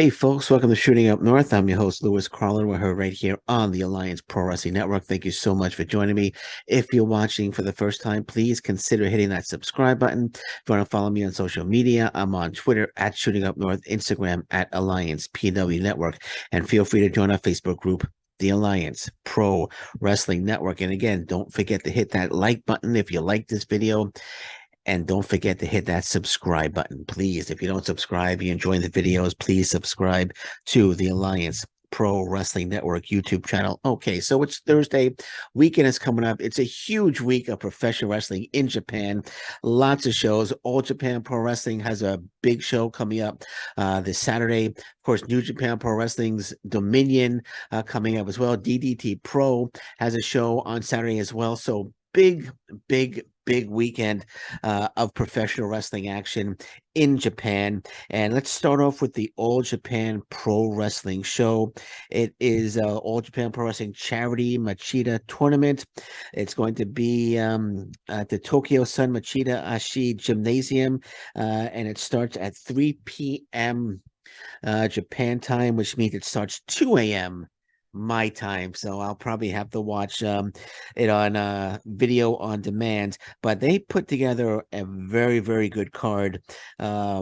Hey folks, welcome to Shooting Up North. I'm your host, Lewis Carlin. We're here right here on the Alliance Pro Wrestling Network. Thank you so much for joining me. If you're watching for the first time, please consider hitting that subscribe button. If you want to follow me on social media, I'm on Twitter at Shooting Up North, Instagram at Alliance PW Network, and feel free to join our Facebook group, the Alliance Pro Wrestling Network. And again, don't forget to hit that like button if you like this video. And don't forget to hit that subscribe button, please. If you don't subscribe, you're enjoying the videos, please subscribe to the Alliance Pro Wrestling Network YouTube channel. Okay, so it's Thursday. Weekend is coming up. It's a huge week of professional wrestling in Japan. Lots of shows. All Japan Pro Wrestling has a big show coming up this Saturday. Of course, New Japan Pro Wrestling's Dominion coming up as well. DDT Pro has a show on Saturday as well. So big weekend of professional wrestling action in Japan. And let's start off with the All Japan Pro Wrestling show. It is All Japan Pro Wrestling Charity Machida Tournament. It's going to be at the Tokyo Sun Machida Ashi Gymnasium, and it starts at 3 p.m. Japan time, which means it starts 2 a.m. my time, so I'll probably have to watch it on video on demand. But they put together a very good card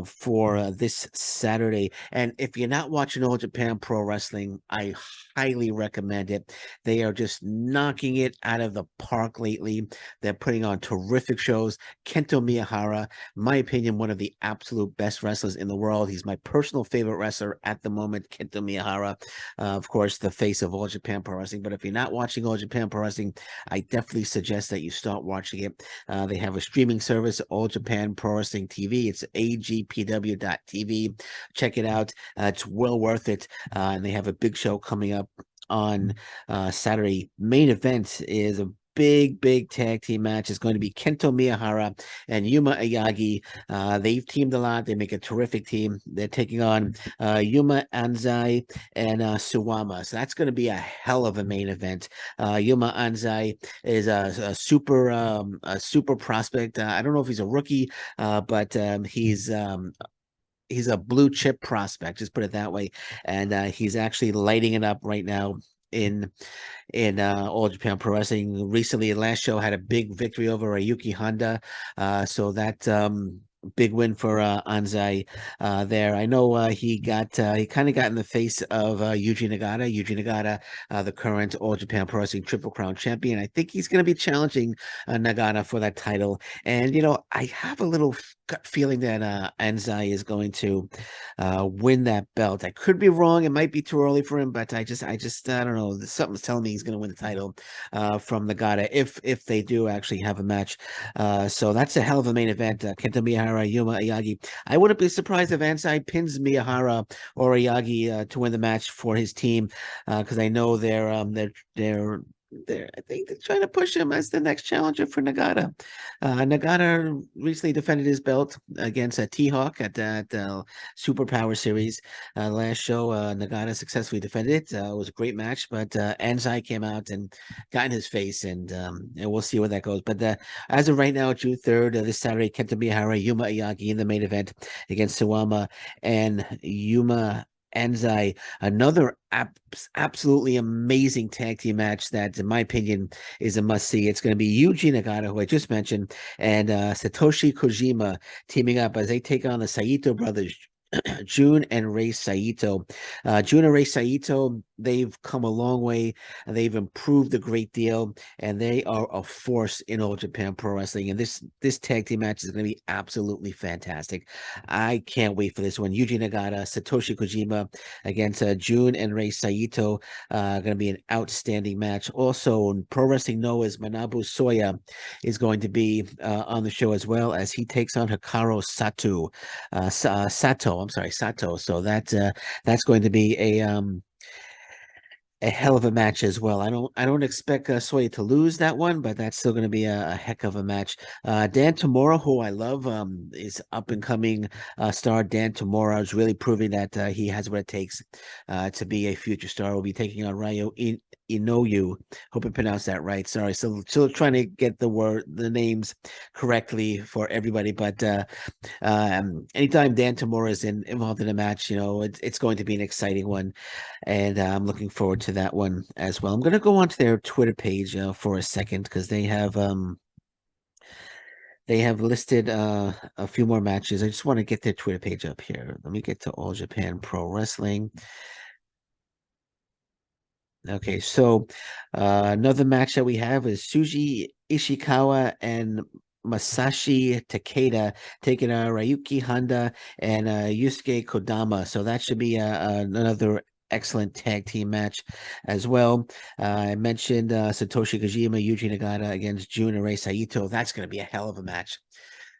for this Saturday. And if you're not watching All Japan Pro Wrestling, I highly recommend it. They are just knocking it out of the park lately. They're putting on terrific shows. Kento Miyahara, my opinion, one of the absolute best wrestlers in the world. He's my personal favorite wrestler at the moment, Kento Miyahara. Of course, the face of All Japan Pro Wrestling. But if you're not watching All Japan Pro Wrestling, I definitely suggest that you start watching it. They have a streaming service, All Japan Pro Wrestling TV. It's AJPW.TV. Check it out. It's well worth it. And they have a big show coming up on Saturday. Main event is a big tag team match. Is going to be Kento Miyahara and Yuma Ayagi. They've teamed a lot. They make a terrific team. They're taking on Yuma Anzai and Suwama. So that's going to be a hell of a main event. Yuma Anzai is a super prospect. I don't know if he's a rookie, but he's a blue chip prospect, just put it that way. And he's actually lighting it up right now in All Japan Pro Wrestling. Recently, last show had a big victory over Yuki Honda. So that big win for Anzai there. I know he kind of got in the face of Yuji Nagata. Yuji Nagata, the current All Japan Pro Wrestling Triple Crown champion. I think he's going to be challenging Nagata for that title. And I have a little gut feeling that Anzai is going to win that belt. I could be wrong. It might be too early for him, but I don't know. Something's telling me he's going to win the title from Nagata if they do actually have a match. So that's a hell of a main event. Kenta Miyahara, Yuma Ayagi. I wouldn't be surprised if Ansai pins Miyahara or Ayagi to win the match for his team, because I know I think they're trying to push him as the next challenger for Nagata. Nagata recently defended his belt against T-Hawk at that Superpower Series. Last show, Nagata successfully defended it. It was a great match, but Anzai came out and got in his face, and we'll see where that goes. But as of right now, June 3rd, this Saturday, Kenta Miyahara, Yuma Ayagi in the main event against Suwama and Yuma Anzai, another absolutely amazing tag team match that, in my opinion, is a must-see. It's going to be Yuji Nagata, who I just mentioned, and Satoshi Kojima teaming up as they take on the Saito brothers, Jun and Rei Saito. Jun and Rei Saito, they've come a long way. They've improved a great deal, and they are a force in All Japan Pro Wrestling. And this tag team match is going to be absolutely fantastic. I can't wait for this one. Yuji Nagata, Satoshi Kojima against Jun and Rei Saito. Going to be an outstanding match. Also, Pro Wrestling Noah's Manabu Soya is going to be on the show as well, as he takes on Hikaru Sato. Sato. So that's going to be a hell of a match as well. I don't expect Soya to lose that one, but that's still going to be a heck of a match. Dan Tamura, who I love, is up and coming star. Dan Tamura is really proving that he has what it takes to be a future star. Will be taking on Inoue. Hope I pronounced that right. Sorry. So still trying to get the names correctly for everybody. But anytime Dan Tamura is involved in a match, it's going to be an exciting one, and I'm looking forward to that one as well. I'm going to go onto their Twitter page for a second because they have listed a few more matches. I just want to get their Twitter page up here. Let me get to All Japan Pro Wrestling. Okay, so another match that we have is Suji Ishikawa and Masashi Takeda taking on Ryuki Honda and Yusuke Kodama. So that should be another excellent tag team match as well. I mentioned Satoshi Kojima, Yuji Nagata against Jun and Rei Saito. That's going to be a hell of a match.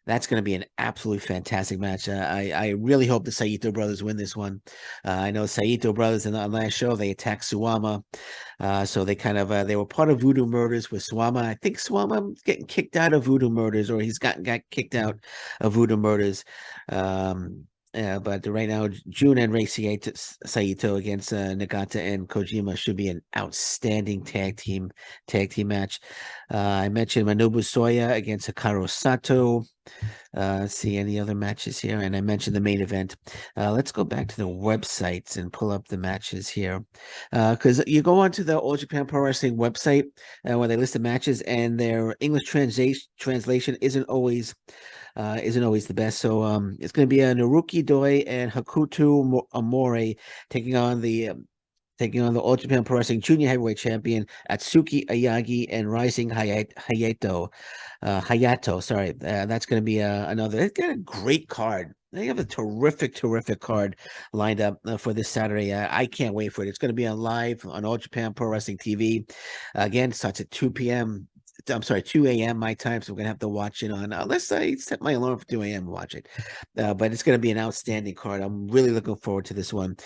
That's going to be an absolutely fantastic match. I really hope the Saito brothers win this one. I know Saito brothers in the last show they attacked Suwama, so they kind of they were part of Voodoo Murders with Suwama. I think Suwama getting kicked out of Voodoo Murders, or he's got kicked out of Voodoo Murders. But right now, Jun and Rei Saito against Nagata and Kojima should be an outstanding tag team match. I mentioned Manobu Soya against Hikaru Sato. See any other matches here, and I mentioned the main event. Let's go back to the websites and pull up the matches here, because you go onto the All Japan Pro Wrestling website where they list the matches, and their English translation isn't always the best. So it's going to be a Naruki Doi and Hakuto Amore taking on the All Japan Pro Wrestling Junior Heavyweight Champion Atsuki Ayagi and Rising Hayato. Sorry, that's going to be another. They've got a great card. They have a terrific card lined up for this Saturday. I can't wait for it. It's going to be on live on All Japan Pro Wrestling TV. Again, starts at 2 p.m. I'm sorry, 2 a.m. my time. So we're gonna have to watch it on. Unless I set my alarm for 2 a.m. to watch it. But it's gonna be an outstanding card. I'm really looking forward to this one.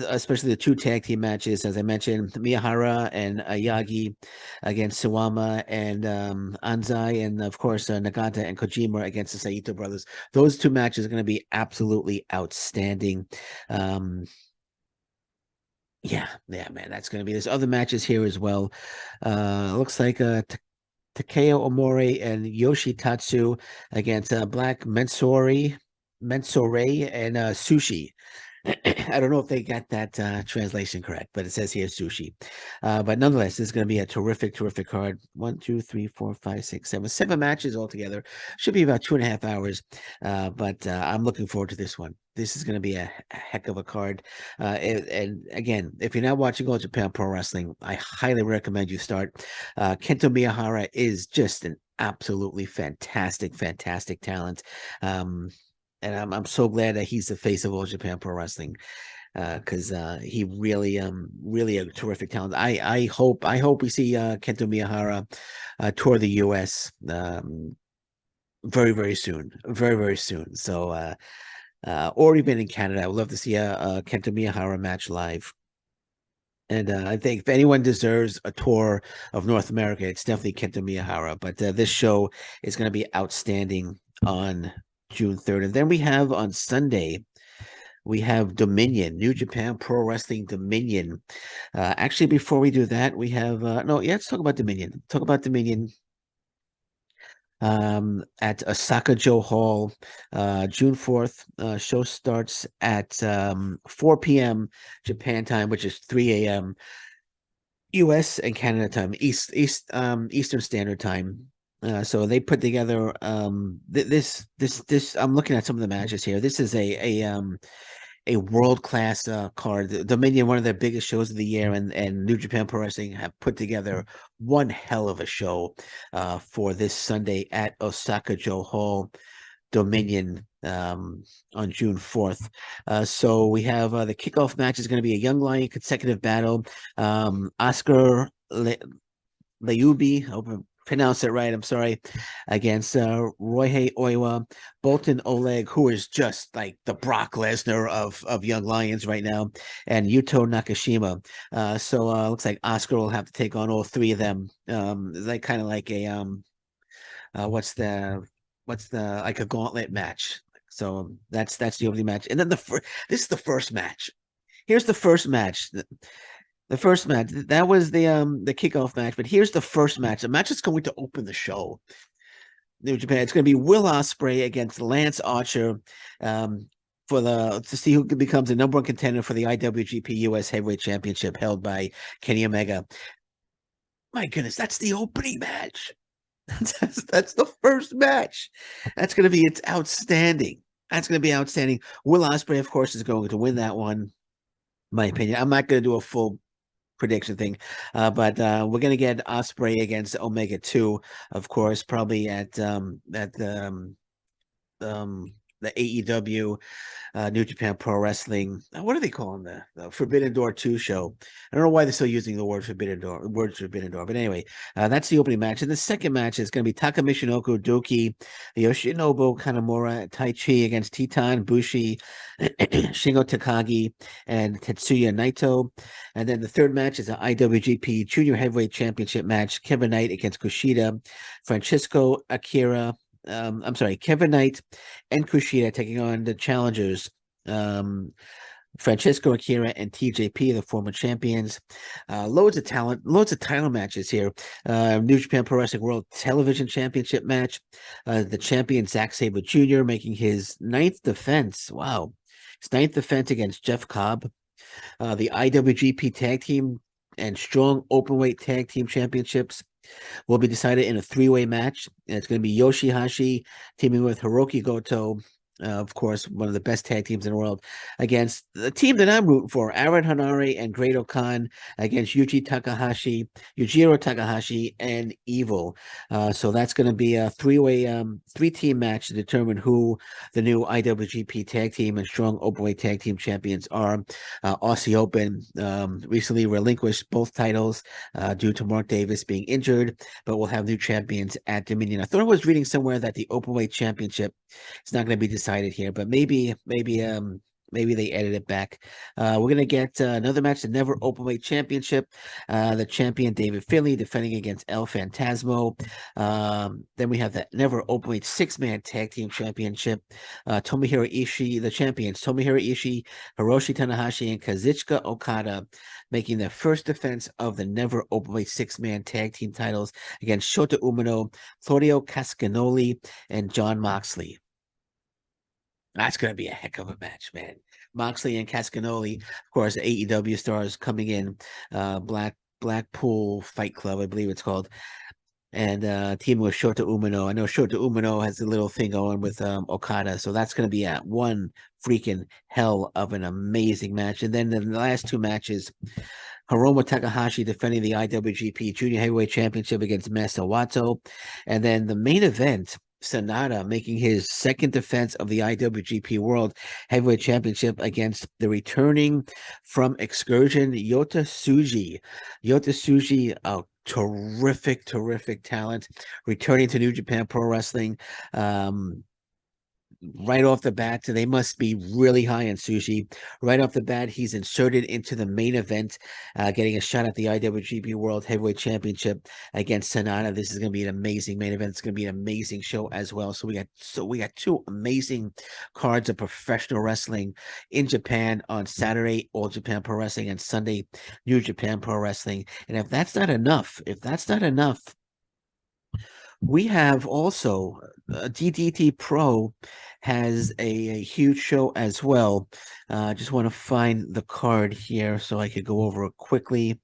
Especially the two tag team matches, as I mentioned, Miyahara and Ayagi against Suwama and Anzai, and of course Nagata and Kojima against the Saito brothers. Those two matches are going to be absolutely outstanding. Yeah, man, that's going to be. There's other matches here as well. Looks like Takeo Omori and Yoshitatsu against Black Mensore and Sushi. I don't know if they got that translation correct, but it says here sushi. But nonetheless, this is going to be a terrific card. 1, 2, 3, 4, 5, 6, 7, 7 matches altogether. Should be about 2.5 hours. But I'm looking forward to this one. This is going to be a heck of a card. And again, if you're not watching All Japan Pro Wrestling, I highly recommend you start. Kento Miyahara is just an absolutely fantastic talent. And I'm so glad that he's the face of All Japan Pro Wrestling, because he really a terrific talent. I hope we see Kento Miyahara tour the U.S. Very soon, very soon. So or even in Canada, I would love to see a Kento Miyahara match live. And I think if anyone deserves a tour of North America, it's definitely Kento Miyahara. But this show is going to be outstanding on June 3rd. And then we have on Sunday, we have Dominion, New Japan Pro Wrestling Dominion. Actually, before we do that, we have let's talk about Dominion. Talk about Dominion at Osaka Joe Hall, June 4th. Show starts at 4 p.m. Japan time, which is 3 a.m. U.S. and Canada time, Eastern Standard Time. So they put together this. I'm looking at some of the matches here. This is a world class card. The Dominion, one of their biggest shows of the year, and New Japan Pro Wrestling have put together one hell of a show for this Sunday at Osaka Joe Hall. Dominion on June 4th. So we have the kickoff match is going to be a Young Lion consecutive battle. Oscar Leubi, I hope I pronounced it right, I'm sorry, against Roihei Oiwa, Bolton Oleg, who is just like the Brock Lesnar of Young Lions right now, and Yuto Nakashima. So looks like Oscar will have to take on all three of them. Like kind of like a what's the like a gauntlet match. So that's the opening match, and then this is the first match. Here's the first match. The first match, that was the kickoff match, but here's the first match. A match that's going to open the show. New Japan. It's going to be Will Ospreay against Lance Archer, um, for the to see who becomes the number one contender for the IWGP US Heavyweight Championship held by Kenny Omega. My goodness, that's the opening match. That's the first match. That's going to be it's outstanding. That's going to be outstanding. Will Ospreay, of course, is going to win that one. My opinion. I'm not going to do a full prediction thing, but we're going to get Ospreay against Omega 2, of course, probably um, the AEW, New Japan Pro Wrestling. What do they call them? The Forbidden Door 2 show. I don't know why they're still using the word Forbidden Door. But anyway, that's the opening match. And the second match is going to be Taka Michinoku Doki, Yoshinobu Kanamura, Tai Chi against Titan Bushi, Shingo Takagi, and Tetsuya Naito. And then the third match is an IWGP Junior Heavyweight Championship match. Kevin Knight against Kushida, Francisco Akira. I'm sorry, Kevin Knight and Kushida taking on the challengers, Francisco Akira and TJP, the former champions. Loads of talent, loads of title matches here. New Japan Pro Wrestling World Television Championship match. The champion Zack Sabre Jr. making his ninth defense. Wow. His ninth defense against Jeff Cobb. The IWGP Tag Team and Strong Openweight Tag Team Championships will be decided in a three-way match. And it's going to be Yoshihashi teaming with Hiroki Goto, of course, one of the best tag teams in the world, against the team that I'm rooting for, Aaron Hanare and Great Khan, against Yujiro Takahashi, and Evil. So that's going to be a three-way, three-team match to determine who the new IWGP Tag Team and Strong Openweight Tag Team champions are. Aussie Open recently relinquished both titles due to Mark Davis being injured, but we'll have new champions at Dominion. I thought I was reading somewhere that the Openweight Championship is not going to be decided here, but maybe they edit it back. We're gonna get another match, the Never Openweight Championship. The champion David Finlay defending against El Phantasmo. Then we have the Never Openweight Six-Man Tag Team Championship. Tomohiro Ishii, the champions Tomohiro Ishii, Hiroshi Tanahashi, and Kazuchika Okada making their first defense of the Never Openweight Six-Man Tag Team titles against Shota Umino, Claudio Cascanoli, and John Moxley. That's going to be a heck of a match, man. Moxley and Cascanoli, of course, AEW stars coming in, Blackpool Fight Club, I believe it's called, and teaming with Shota Umino. I know Shota Umino has a little thing going with Okada, so that's going to be at one freaking hell of an amazing match. And then the last two matches, Hiromu Takahashi defending the IWGP Junior Heavyweight Championship against Masa Wato, and then the main event, Sonata making his second defense of the IWGP World Heavyweight Championship against the returning from Excursion Yota Tsuji. Yota Tsuji, a terrific talent, returning to New Japan Pro Wrestling. Right off the bat, they must be really high on Sushi. Right off the bat, he's inserted into the main event, getting a shot at the IWGP World Heavyweight Championship against Sonata. This is going to be an amazing main event. It's going to be an amazing show as well. So we got two amazing cards of professional wrestling in Japan on Saturday, All Japan Pro Wrestling, and Sunday, New Japan Pro Wrestling. And if that's not enough, we have also DDT Pro has a huge show as well. Just want to find the card here so I could go over it quickly.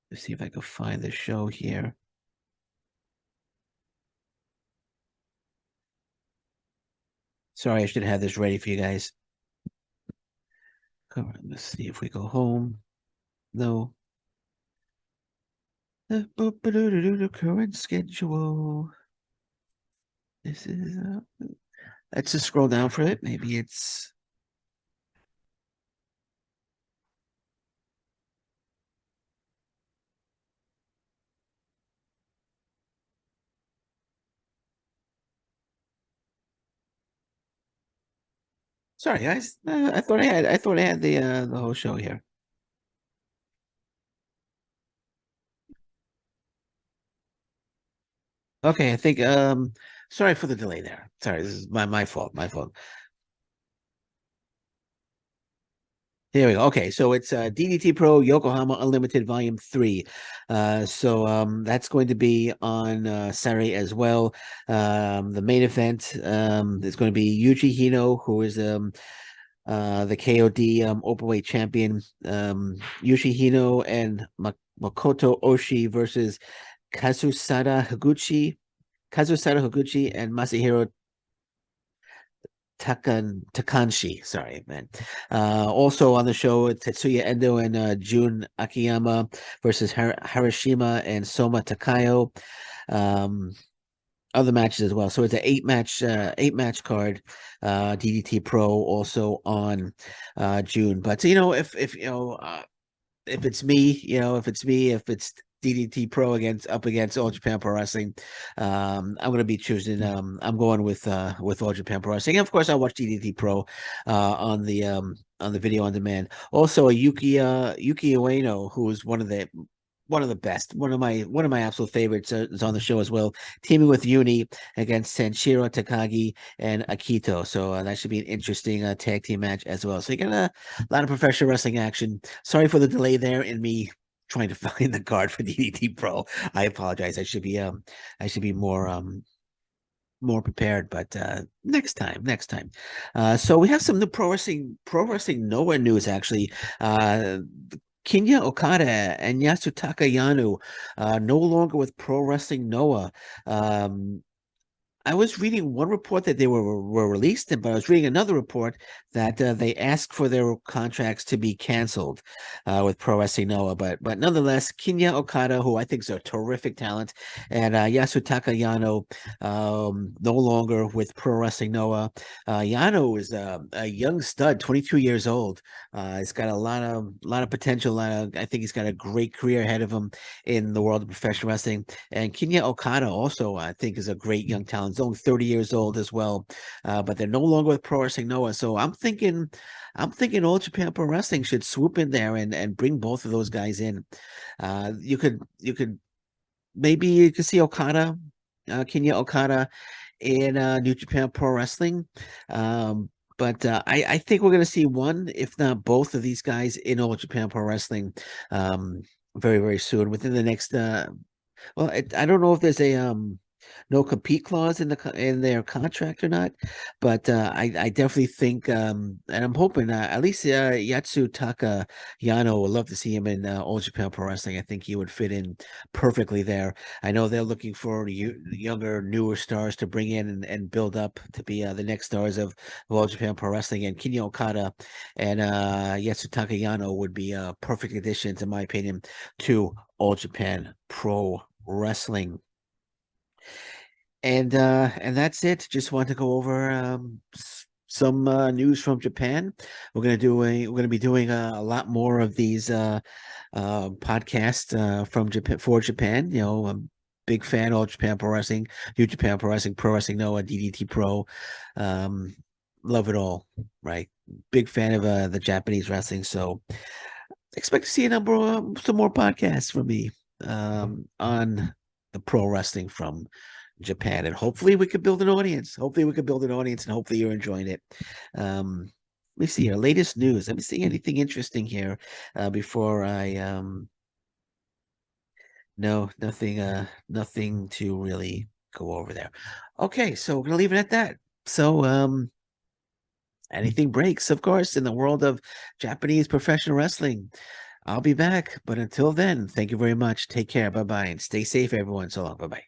Let's see if I can find the show here. Sorry, I should have this ready for you guys. Come on, let's see if we go home. No. The current schedule. This is let's just scroll down for it. Maybe it's sorry guys. I thought I had the whole show here. Okay, I think sorry for the delay there. Sorry, this is my fault. My fault. Here we go. Okay, so it's DDT Pro Yokohama Unlimited Volume 3. That's going to be on Saturday as well. The main event is going to be Yuji Hino, who is the KOD openweight champion. Yuji Hino and Makoto Oshii versus Kazusada Higuchi and Masahiro Takanshi. Sorry, man. Also on the show, Tetsuya Endo and Jun Akiyama versus Harashima and Soma Takayo. Um, Other matches as well. So it's an eight match card. DDT Pro also on June. But if if it's me, if it's DDT Pro up against All Japan Pro Wrestling, I'm gonna be choosing. I'm going with All Japan Pro Wrestling. And of course, I watch DDT Pro on the video on demand. Also, Yuki Ueno, who is one of the best, one of my absolute favorites, is on the show as well, teaming with Uni against Senshiro Takagi and Akito. So that should be an interesting tag team match as well. So you got a lot of professional wrestling action. Sorry for the delay there in me trying to find the card for DDT Pro. I apologize. I should be more prepared, but next time. So we have some new pro wrestling Noah news actually. Kinya Okada and Yasutaka Yano no longer with Pro Wrestling Noah. I was reading one report that they were released, but I was reading another report that they asked for their contracts to be canceled with Pro Wrestling Noah. But nonetheless, Kinya Okada, who I think is a terrific talent, and Yasutaka Yano, no longer with Pro Wrestling Noah. Yano is a young stud, 22 years old. He's got a lot of potential. I think he's got a great career ahead of him in the world of professional wrestling. And Kinya Okada also, I think, is a great young talent. He's only 30 years old as well, but they're no longer with Pro Wrestling Noah. So I'm thinking All Japan Pro Wrestling should swoop in there and bring both of those guys in. You could maybe you could see Kinya Okada in New Japan Pro Wrestling. But I think we're going to see one, if not both, of these guys in All Japan Pro Wrestling very, very soon within the next well, I don't know if there's a no compete clause in their contract or not, but I definitely think and I'm hoping at least Yatsutaka Yano would love to see him in All Japan Pro Wrestling. I think he would fit in perfectly there. I know they're looking for younger, newer stars to bring in and build up to be the next stars of All Japan Pro Wrestling, and Kinya Okada and Yatsutaka Yano would be perfect additions, in my opinion, to All Japan Pro Wrestling. And that's it. Just want to go over some news from Japan. We're gonna be doing a lot more of these podcasts from Japan for Japan. I'm big fan of All Japan Pro Wrestling, New Japan Pro Wrestling, Pro Wrestling Noah, DDT Pro. Um, love it all, right? Big fan of the Japanese wrestling. So expect to see some more podcasts from me on the pro wrestling from Japan, and hopefully we could build an audience. And hopefully you're enjoying it. Let me see here. Latest news. Let me see anything interesting here before I no, nothing nothing to really go over there. Okay, so we're gonna leave it at that. So anything breaks, of course, in the world of Japanese professional wrestling. I'll be back, but until then, thank you very much. Take care. Bye bye, and stay safe, everyone. So long. Bye bye.